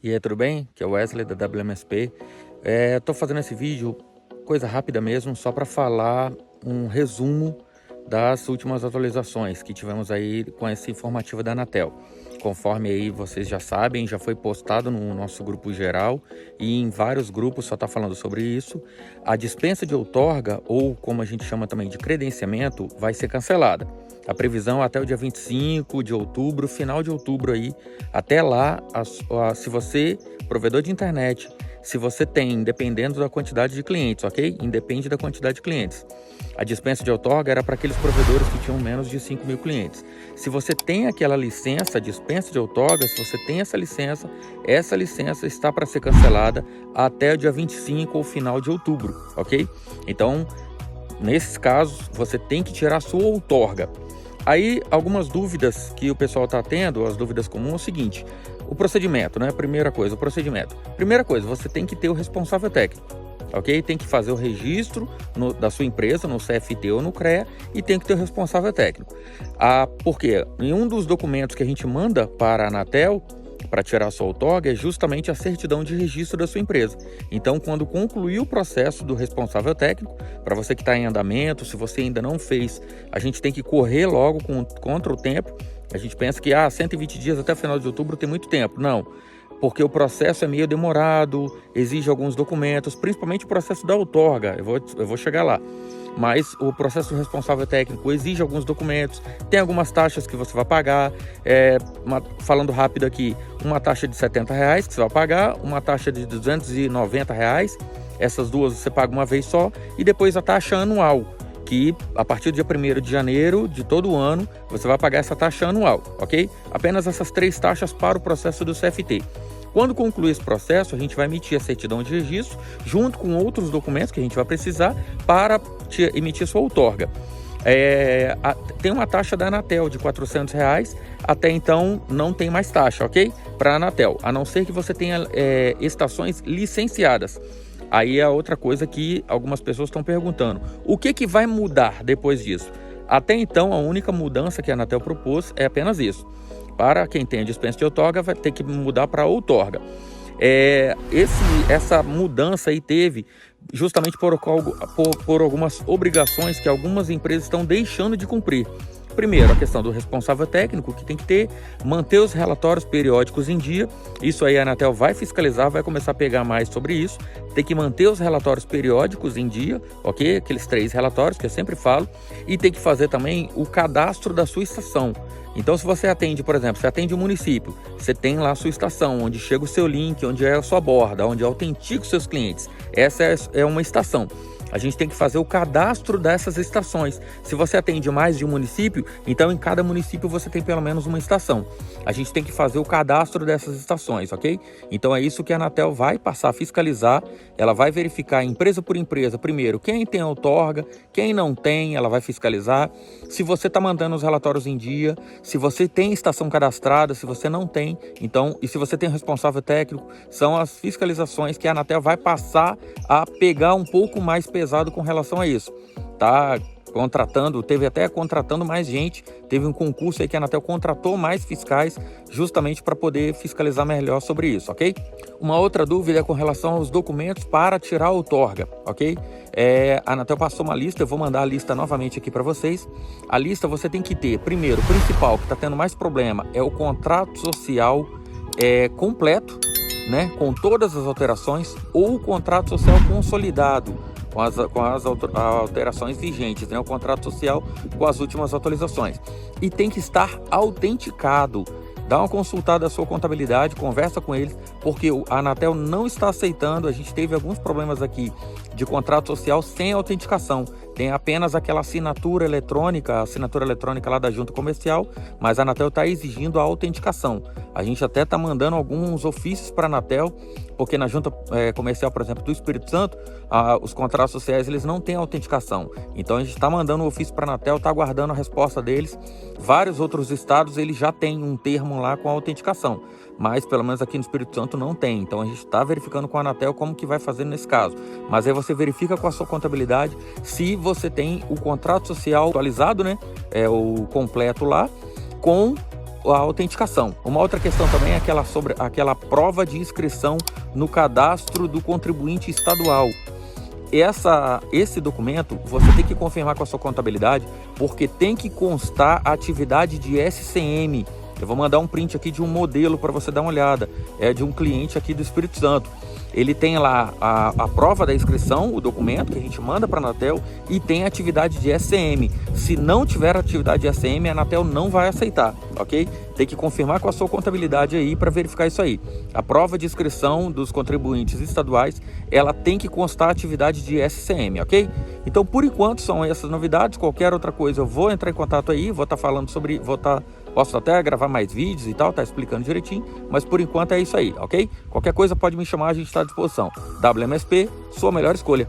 E aí, tudo bem? Que é o Wesley da WMSP. Tô fazendo esse vídeo, coisa rápida mesmo, só para falar um resumo das últimas atualizações que tivemos aí com essa informativa da Anatel. Conforme aí vocês já sabem, já foi postado no nosso grupo geral e em vários grupos só está falando sobre isso. A dispensa de outorga, ou como a gente chama também de credenciamento, vai ser cancelada. A previsão até o dia 25 de outubro, final de outubro aí. Até lá, se você, provedor de internet, se você tem, dependendo da quantidade de clientes, ok? Independe da quantidade de clientes. A dispensa de outorga era para aqueles provedores que tinham menos de 5 mil clientes. Se você tem aquela licença, dispensa de outorga, se você tem essa licença está para ser cancelada até o dia 25 ou final de outubro, ok? Então, nesses casos, você tem que tirar a sua outorga. Aí, algumas dúvidas que o pessoal está tendo, as dúvidas comuns, é o seguinte: o procedimento, né? Primeira coisa, você tem que ter o responsável técnico, ok? Tem que fazer o registro da sua empresa, no CFT ou no CREA, e tem que ter o responsável técnico. Porque em um dos documentos que a gente manda para a Anatel, para tirar a sua outorga, é justamente a certidão de registro da sua empresa. Então, quando concluir o processo do responsável técnico, para você que está em andamento, se você ainda não fez, a gente tem que correr logo contra o tempo. A gente pensa que 120 dias até o final de outubro tem muito tempo. Não, porque o processo é meio demorado, exige alguns documentos, principalmente o processo da outorga, eu vou chegar lá. Mas o processo responsável técnico exige alguns documentos, tem algumas taxas que você vai pagar, falando rápido aqui, uma taxa de R$70 que você vai pagar, uma taxa de R$290, essas duas você paga uma vez só, e depois a taxa anual, que a partir do dia 1º de janeiro de todo ano, você vai pagar essa taxa anual, ok? Apenas essas 3 taxas para o processo do CFT. Quando concluir esse processo, a gente vai emitir a certidão de registro, junto com outros documentos que a gente vai precisar para emitir sua outorga. Tem uma taxa da Anatel de R$400, até então não tem mais taxa, ok? Para a Anatel, a não ser que você tenha estações licenciadas. Aí é outra coisa que algumas pessoas estão perguntando: o que vai mudar depois disso? Até então, a única mudança que a Anatel propôs é apenas isso. Para quem tem a dispensa de outorga, vai ter que mudar para outorga. Essa mudança aí teve justamente por algumas obrigações que algumas empresas estão deixando de cumprir. Primeiro, a questão do responsável técnico, que tem que manter os relatórios periódicos em dia. Isso aí a Anatel vai fiscalizar, vai começar a pegar mais sobre isso. Tem que manter os relatórios periódicos em dia, ok? Aqueles 3 relatórios que eu sempre falo. E tem que fazer também o cadastro da sua estação. Então, se você atende, por exemplo, você atende um município, você tem lá a sua estação, onde chega o seu link, onde é a sua borda, onde autentica os seus clientes. Essa é uma estação. A gente tem que fazer o cadastro dessas estações. Se você atende mais de um município, então em cada município você tem pelo menos uma estação. A gente tem que fazer o cadastro dessas estações, ok? Então é isso que a Anatel vai passar a fiscalizar. Ela vai verificar empresa por empresa, primeiro, quem tem outorga, quem não tem, ela vai fiscalizar. Se você está mandando os relatórios em dia, se você tem estação cadastrada, se você não tem, então, e se você tem responsável técnico, são as fiscalizações que a Anatel vai passar a pegar um pouco mais pesado com relação a isso. Teve até contratando mais gente, teve um concurso aí que a Anatel contratou mais fiscais justamente para poder fiscalizar melhor sobre isso, ok? Uma outra dúvida é com relação aos documentos para tirar a outorga, ok? A Anatel passou uma lista, eu vou mandar a lista novamente aqui para vocês. A lista você tem que ter, primeiro, o principal que está tendo mais problema é o contrato social completo, né, com todas as alterações, ou o contrato social consolidado, com as alterações vigentes, né? O contrato social com as últimas atualizações. E tem que estar autenticado. Dá uma consultada à sua contabilidade, conversa com eles, porque a Anatel não está aceitando. A gente teve alguns problemas aqui de contrato social sem autenticação. Tem apenas aquela assinatura eletrônica lá da junta comercial, mas a Anatel está exigindo a autenticação. A gente até está mandando alguns ofícios para a Anatel, porque na junta comercial, por exemplo, do Espírito Santo, os contratos sociais eles não têm autenticação. Então a gente está mandando um ofício para a Anatel, está aguardando a resposta deles. Vários outros estados eles já têm um termo lá com a autenticação, mas pelo menos aqui no Espírito Santo não tem. Então a gente está verificando com a Anatel como que vai fazer nesse caso. Mas aí você verifica com a sua contabilidade se você tem o contrato social atualizado, né? O completo lá, com a autenticação. Uma outra questão também é aquela prova de inscrição no cadastro do contribuinte estadual. Esse documento você tem que confirmar com a sua contabilidade, porque tem que constar a atividade de SCM. Eu vou mandar um print aqui de um modelo para você dar uma olhada. É de um cliente aqui do Espírito Santo. Ele tem lá a prova da inscrição, o documento que a gente manda para a Anatel, e tem a atividade de SCM. Se não tiver atividade de SCM, a Anatel não vai aceitar, ok? Tem que confirmar com a sua contabilidade aí para verificar isso aí. A prova de inscrição dos contribuintes estaduais, ela tem que constar a atividade de SCM, ok? Então, por enquanto, são essas novidades. Qualquer outra coisa, eu vou entrar em contato aí, vou estar falando sobre, posso até gravar mais vídeos e tal, tá explicando direitinho, mas por enquanto é isso aí, ok? Qualquer coisa pode me chamar, a gente está à disposição. WMSP, sua melhor escolha.